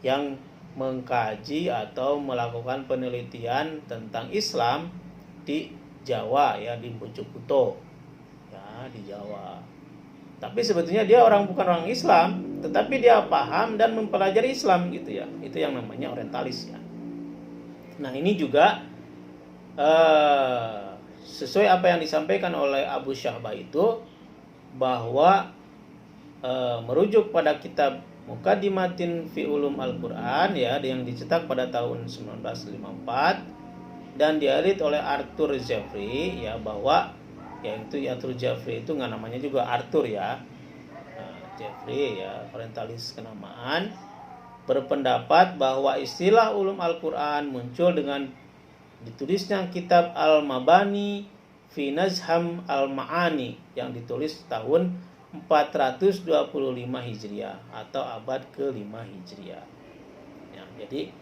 yang mengkaji atau melakukan penelitian tentang Islam di Jawa ya, di Mojokerto ya, di Jawa. Tapi sebetulnya dia bukan orang Islam, tetapi dia paham dan mempelajari Islam gitu ya. Itu yang namanya orientalis ya. Nah, ini juga sesuai apa yang disampaikan oleh Abu Syahbah itu, bahwa merujuk pada kitab Muqaddimatin fi Ulum Al-Quran ya, yang dicetak pada tahun 1954 dan diedit oleh Arthur Jeffrey ya, bahwa yaitu Arthur Jeffrey itu nggak namanya juga Arthur ya, Jeffrey ya, orientalis kenamaan, berpendapat bahwa istilah ulum Al-Quran muncul dengan ditulisnya kitab Al-Mabani fi Nazham Al-Ma'ani yang ditulis tahun 425 Hijriah atau abad ke-5 Hijriah. Ya, jadi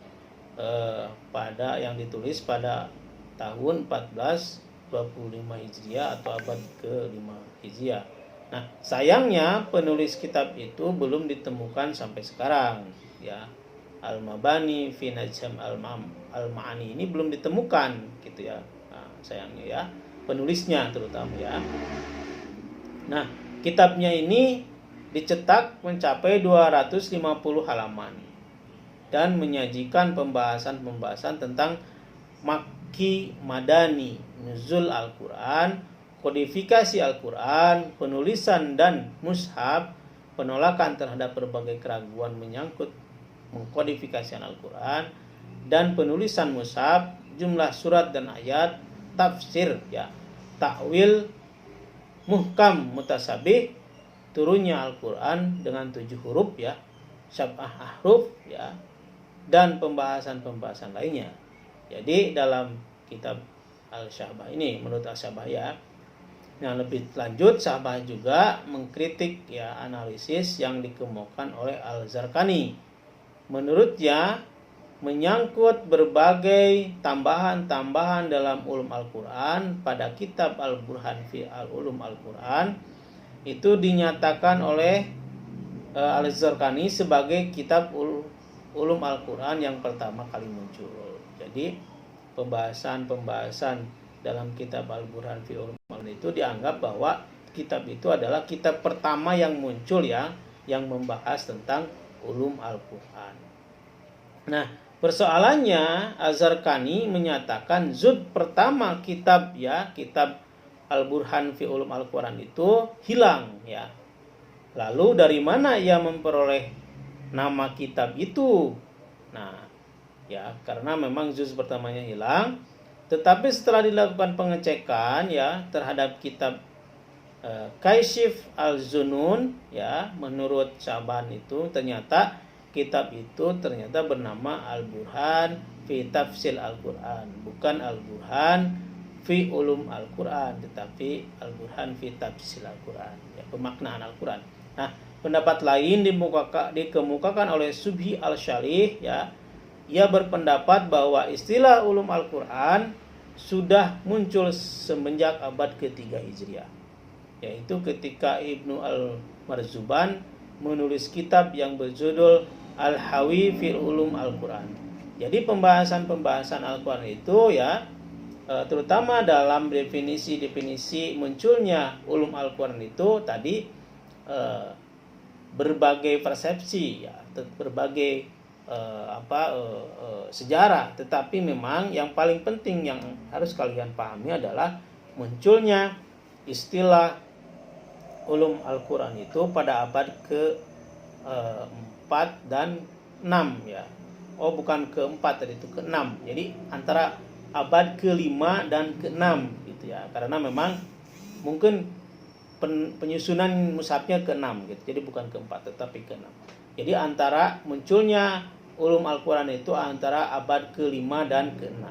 pada yang ditulis pada tahun 1425 Hijriah atau abad ke-5 Hijriah. Nah, sayangnya penulis kitab itu belum ditemukan sampai sekarang ya. Al-Mabani fi Najm Al-Ma'ani ini belum ditemukan gitu ya. Nah, sayangnya ya, penulisnya terutama ya. Nah, kitabnya ini dicetak mencapai 250 halaman dan menyajikan pembahasan-pembahasan tentang Makki Madani, Nuzul Al-Quran, kodifikasi Al-Quran, penulisan dan mushaf, penolakan terhadap berbagai keraguan menyangkut mengkodifikasi Al-Quran, dan penulisan mushaf, jumlah surat dan ayat, tafsir, ya, takwil, muhkam, mutasabih, turunnya Al-Quran dengan 7 huruf, ya, syab'ah ahruf, ya, dan pembahasan-pembahasan lainnya. Jadi dalam kitab Al-Syahbah ini, menurut Al-Syahbah, ya, yang lebih lanjut, Syahbah juga mengkritik, ya, analisis yang dikemukakan oleh Al-Zarqani. Menurutnya, menyangkut berbagai tambahan-tambahan dalam ulum Al-Quran pada kitab Al-Burhan fi Al-Ulum Al-Quran, itu dinyatakan oleh Al-Zarqani sebagai kitab ulum Al-Quran yang pertama kali muncul. Jadi pembahasan-pembahasan dalam kitab Al-Burhan fi Ulum Al-Quran itu dianggap bahwa kitab itu adalah kitab pertama yang muncul, ya, yang membahas tentang ulum Al-Quran. Nah, persoalannya Az-Zarqani menyatakan juz pertama kitab, ya, kitab Al-Burhan fi Ulum Al-Quran itu hilang, ya. Lalu dari mana ia memperoleh nama kitab itu? Nah, ya, karena memang juz pertamanya hilang, tetapi setelah dilakukan pengecekan, ya, terhadap kitab Kaishif Al-Zunun, ya, menurut Syaban itu ternyata kitab itu ternyata bernama Al-Burhan fi Tafsil Al-Quran, bukan Al-Burhan fi Ulum Al-Quran, tetapi Al-Burhan fi Tafsil Al-Quran, ya, pemaknaan Al-Quran. Nah, pendapat lain dikemukakan oleh Subhi Al-Syarih, ya. Ia berpendapat bahwa istilah ulum Al-Quran sudah muncul semenjak abad ke-3 Hijriah, yaitu ketika Ibnu Al-Marzuban menulis kitab yang berjudul Al-Hawi fil Ulum Al-Quran. Jadi pembahasan-pembahasan Al-Quran itu, ya, terutama dalam definisi-definisi munculnya ulum Al-Quran itu tadi berbagai persepsi, ya, berbagai sejarah, tetapi memang yang paling penting yang harus kalian pahami adalah munculnya istilah ulum Al-Quran itu pada abad ke-4 dan 6, ya. Oh, bukan ke-4 tadi, itu ke-6. Jadi antara abad ke-5 dan ke-6 gitu, ya. Karena memang mungkin penyusunan mushafnya ke-6 gitu. Jadi bukan ke-4 tetapi ke-6. Jadi antara munculnya ulum Al-Quran itu antara abad ke-5 dan ke-6,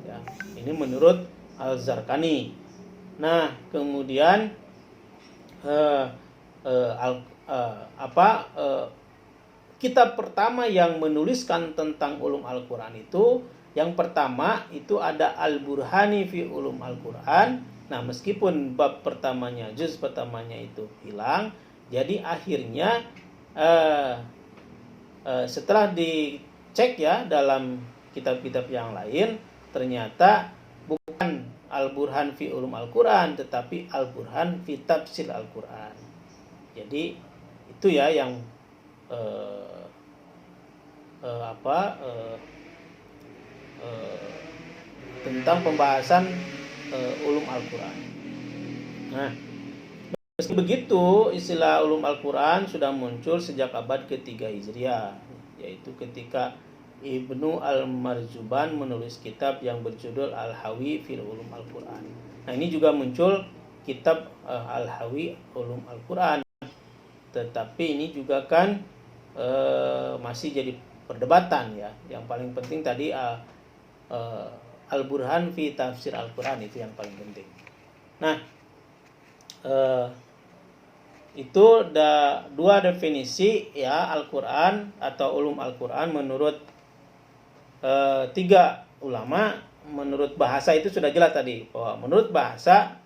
ya. Ini menurut Al-Zarqani. Nah, kemudian kitab pertama yang menuliskan tentang ulum Al-Quran itu, yang pertama itu ada Al-Burhani fi Ulum Al-Quran. Nah, meskipun bab pertamanya, juz pertamanya itu hilang, jadi akhirnya setelah dicek, ya, dalam kitab-kitab yang lain, ternyata bukan Al-Burhan fi Ulum Al-Quran, tetapi Al-Burhan fi Tafsil Al-Quran. Jadi itu, ya, yang tentang pembahasan ulum Al-Quran. Nah, meski begitu, istilah ulum Al-Quran sudah muncul sejak abad ke-3 Hijriah, yaitu ketika Ibnu Al-Marzuban menulis kitab yang berjudul Al-Hawi fil Ulum Al-Quran. Nah, ini juga muncul kitab Al-Hawi Ulum Al-Quran, tetapi ini juga kan masih jadi perdebatan, ya. Yang paling penting tadi Al-Burhan fi Tafsir Al-Quran, itu yang paling penting. Nah, itu dua definisi, ya, Al-Quran atau ulum Al-Quran menurut 3 ulama. Menurut bahasa itu sudah jelas tadi, bahwa menurut bahasa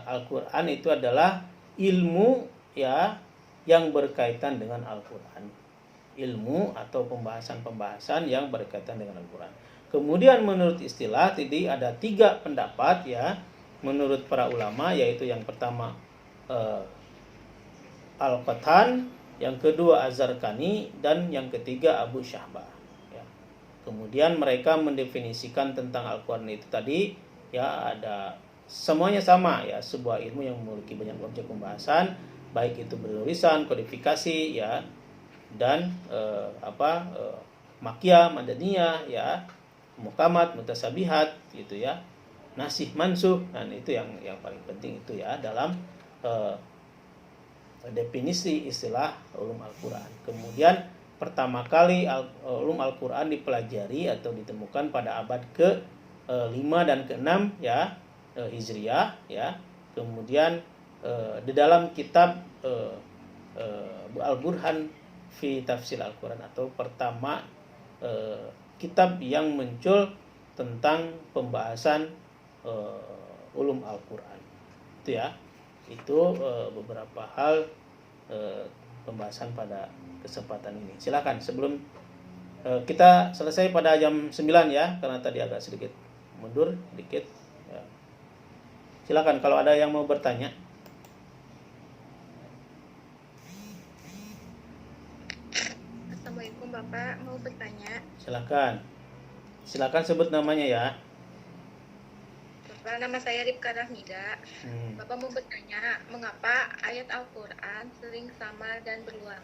Al-Quran itu adalah ilmu, ya, yang berkaitan dengan Al-Quran. Ilmu atau pembahasan-pembahasan yang berkaitan dengan Al-Quran. Kemudian menurut istilah tadi ada 3 pendapat, ya, menurut para ulama, yaitu yang pertama Al-Qatan, yang kedua Az-Zarqani, dan yang ketiga Abu Syahbah, ya. Kemudian mereka mendefinisikan tentang Al-Quran itu tadi, ya, ada semuanya sama ya, sebuah ilmu yang memiliki banyak objek pembahasan, baik itu bertulisan, kodifikasi ya, dan makiyah, madaniyah ya, muhkamat, mutasabihat gitu ya, nasih mansuh. Dan itu yang paling penting itu ya dalam definisi istilah ulum Al-Quran. Kemudian pertama kali ulum Al-Quran dipelajari atau ditemukan pada abad ke-5 dan ke-6 ya, Hijriah ya. Kemudian di dalam kitab Al-Burhan fi Tafsir Al-Quran, atau pertama kitab yang muncul tentang pembahasan ulum Al-Quran. Itu ya. Itu beberapa hal pembahasan pada kesempatan ini. Silakan sebelum kita selesai pada jam 9 ya, karena tadi agak sedikit mundur sedikit ya. Silakan kalau ada yang mau bertanya. Assalamualaikum Bapak, mau bertanya. Silakan sebut namanya ya. Bapak, nama saya Rifka Rahmida. Bapak mau bertanya, mengapa ayat Al-Quran sering sama dan berulang?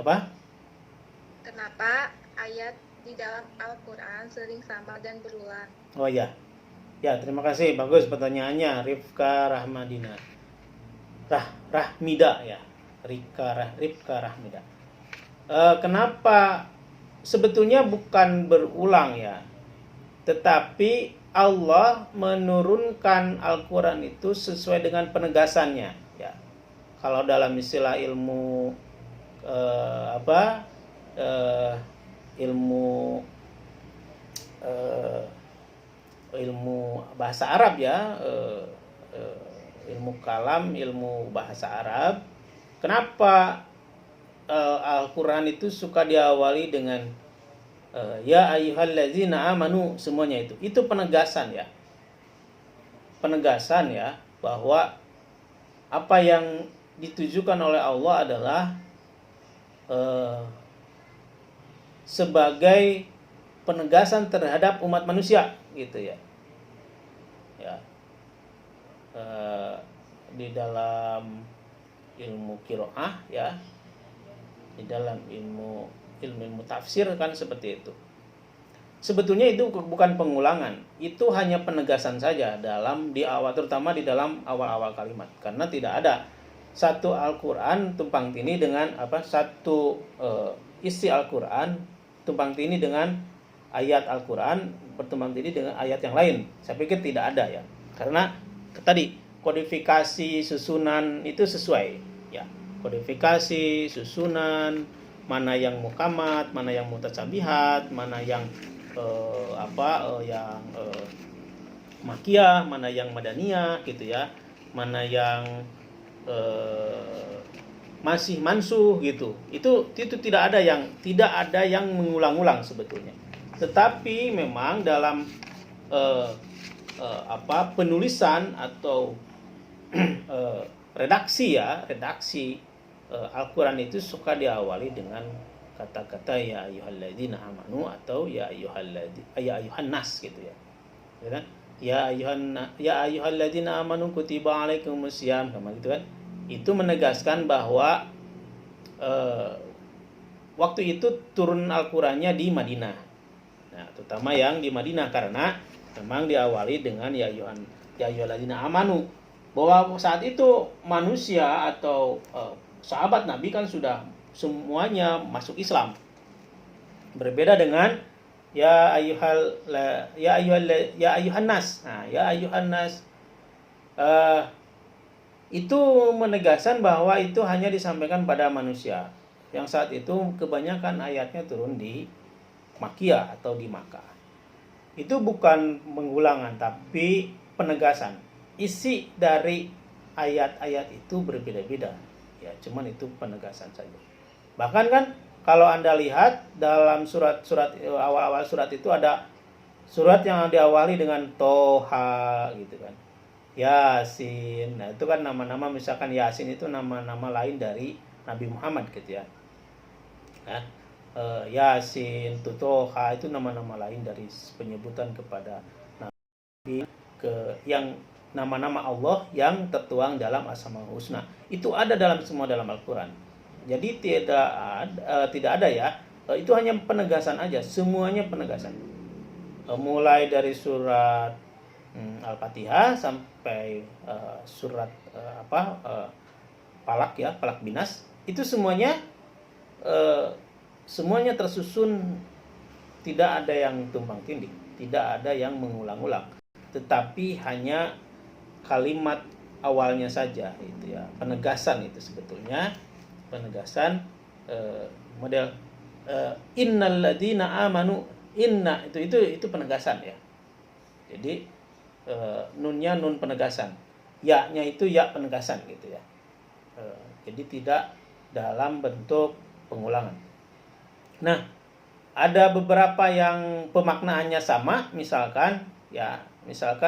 Apa? Kenapa ayat di dalam Al-Quran sering sama dan berulang? Oh ya. Ya, terima kasih. Bagus pertanyaannya, Rifka Rahmadina. Rahmida ya. Rifka Rahmida. Kenapa? Sebetulnya bukan berulang ya. Tetapi Allah menurunkan Al-Quran itu sesuai dengan penegasannya ya. Kalau dalam istilah ilmu ilmu bahasa Arab ya, ilmu kalam, ilmu bahasa Arab, kenapa Al-Quran itu suka diawali dengan ya ayyuhallazina amanu, semuanya itu penegasan ya. Penegasan ya bahwa apa yang ditujukan oleh Allah adalah sebagai penegasan terhadap umat manusia gitu ya. Ya. Di dalam ilmu qiraah ya, di dalam ilmu tafsir kan seperti itu. Sebetulnya itu bukan pengulangan, itu hanya penegasan saja di awal, terutama di dalam awal-awal kalimat, karena tidak ada satu Al-Quran tumpang tindih dengan satu isi Al-Quran tumpang tindih dengan ayat Al-Quran bertumpang tindih dengan ayat yang lain. Saya pikir tidak ada ya, karena tadi kodifikasi susunan itu sesuai ya, kodifikasi susunan, mana yang muhkamat, mana yang mutasabihat, mana yang makiyah, mana yang madaniyah gitu ya, mana yang masih mansuh gitu. Itu tidak ada yang mengulang-ulang sebetulnya. Tetapi memang dalam penulisan atau redaksi Al-Quran itu suka diawali dengan kata-kata ya ayyuhalladzina amanu atau ya ayyuhan nas gitu ya. Ya ayyuhalladzina amanu kutiba alaikumusiyam, sama gitu kan. Itu menegaskan bahwa waktu itu turun Al-Qurannya di Madinah. Nah, terutama yang di Madinah, karena memang diawali dengan ya ayyuhalladzina amanu, bahwa saat itu manusia atau sahabat Nabi kan sudah semuanya masuk Islam. Berbeda dengan ya ayyuhan nas. Nah, ya ayyuhan nas itu menegaskan bahwa itu hanya disampaikan pada manusia. Yang saat itu kebanyakan ayatnya turun di Makkiyah atau di Makkah. Itu bukan pengulangan tapi penegasan. Isi dari ayat-ayat itu berbeda-beda. Ya, cuman itu penegasan saja. Bahkan kan kalau Anda lihat dalam surat-surat awal-awal surat itu ada surat yang diawali dengan Toha gitu kan. Yasin. Nah, itu kan nama-nama, misalkan Yasin itu nama-nama lain dari Nabi Muhammad gitu ya. Nah, Yasin, Toha itu nama-nama lain dari penyebutan kepada Nabi. yang nama-nama Allah yang tertuang dalam Asmaul Husna. Itu ada semua dalam Al-Qur'an. Jadi tidak ada ya. Itu hanya penegasan aja, semuanya penegasan. Mulai dari surat Al-Fatihah sampai surat Falak ya, Falak Binas, itu semuanya tersusun, tidak ada yang tumpang tindih, tidak ada yang mengulang-ulang, tetapi hanya kalimat awalnya saja itu ya, penegasan itu sebetulnya, penegasan model innalladzina amanu, inna itu penegasan ya. Jadi nunnya nun penegasan, ya-nya itu ya penegasan gitu ya. Jadi tidak dalam bentuk pengulangan. Nah, ada beberapa yang pemaknaannya sama, misalkan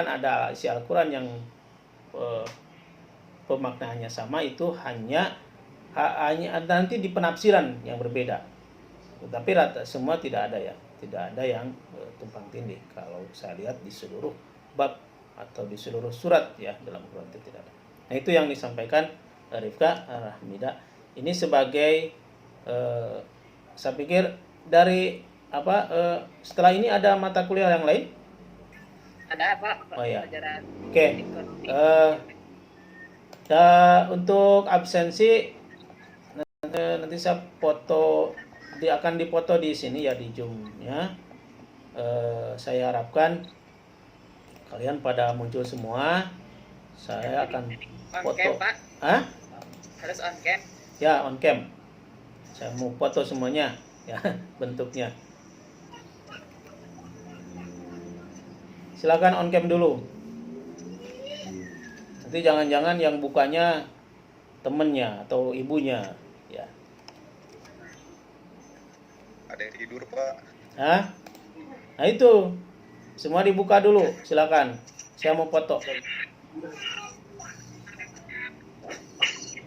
ada isi Al-Qur'an yang pemaknaannya sama, itu hanya nanti di penafsiran yang berbeda. Tetapi semua tidak ada ya, tidak ada yang tumpang tindih. Kalau saya lihat di seluruh bab atau di seluruh surat ya dalam Quran itu tidak ada. Nah, itu yang disampaikan Rifka Rahmida. Ini sebagai saya pikir dari setelah ini ada mata kuliah yang lain? Ada Pak. Oh ya. Oke. Untuk absensi nanti saya foto, akan dipoto di sini ya, di Zoom-nya. Saya harapkan kalian pada muncul semua. Saya akan foto. On cam, Pak. Hah? Harus on cam. Ya, on cam. Saya mau foto semuanya ya, bentuknya. Silakan on cam dulu. Nanti jangan-jangan yang bukanya temennya atau ibunya ya. Ada yang tidur, Pak. Hah? Nah itu, semua dibuka dulu, silakan. Saya mau foto.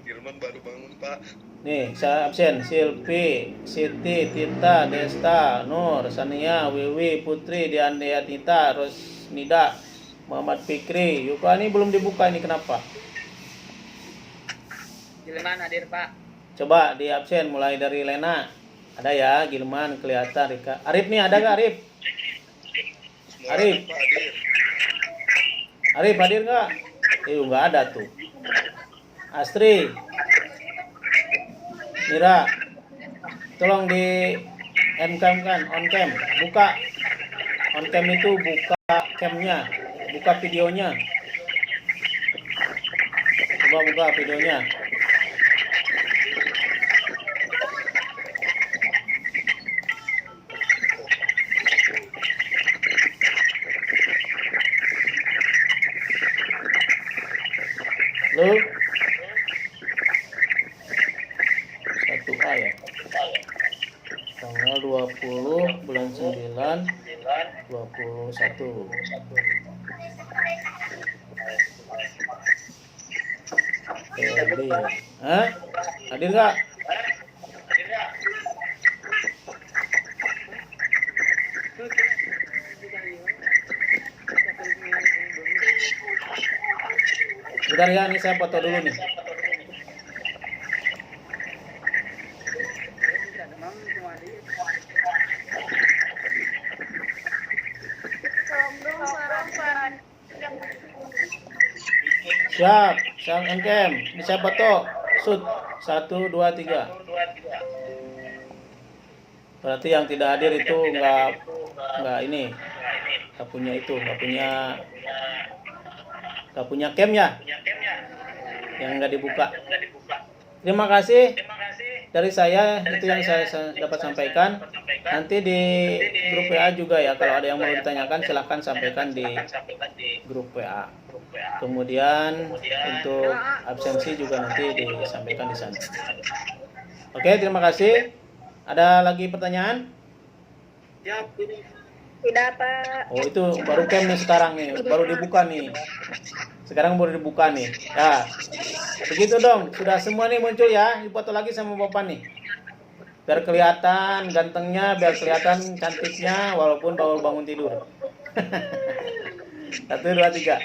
Firman baru bangun, Pak. Nih, saya absen. Silvi, Siti, Tita, Desta, Nur, Sania, Wiwi, Putri, Diandeatita, Rosnida, Muhammad Fikri. Yuka ini belum dibuka, ini kenapa? Gilman hadir, Pak. Coba di absen mulai dari Lena. Ada ya, Gilman kelihatan, Rika. Arif nih, ada gak Arif? Arif. Pak, hadir. Arif hadir nggak? Nggak ada tuh. Astri, Mira, tolong di on cam buka on cam itu, buka camnya, buka videonya. Coba buka videonya. Lu 1A ya, tanggal 20 bulan 9 21. Hah? Hadir nggak? Bentar ya, ini saya foto dulu nih. Siap, sang engkem, bisa foto. Shoot, 1, 2, 3. Berarti yang tidak hadir itu nggak punya cam ya, yang nggak dibuka. Terima kasih dari saya, itu yang saya dapat sampaikan. Nanti di grup WA juga ya, kalau ada yang mau ditanyakan silahkan sampaikan di grup WA. Kemudian untuk absensi juga nanti disampaikan di sana. Oke, terima kasih. Ada lagi pertanyaan? Tidak, Pak. Oh, itu baru cam nih sekarang nih, baru dibuka nih. Sekarang baru dibuka nih. Ya, begitu dong. Sudah semua nih muncul ya. Dipoto lagi sama Bapak nih. Biar kelihatan gantengnya, biar kelihatan cantiknya, walaupun baru bangun tidur. 1, 2, 3.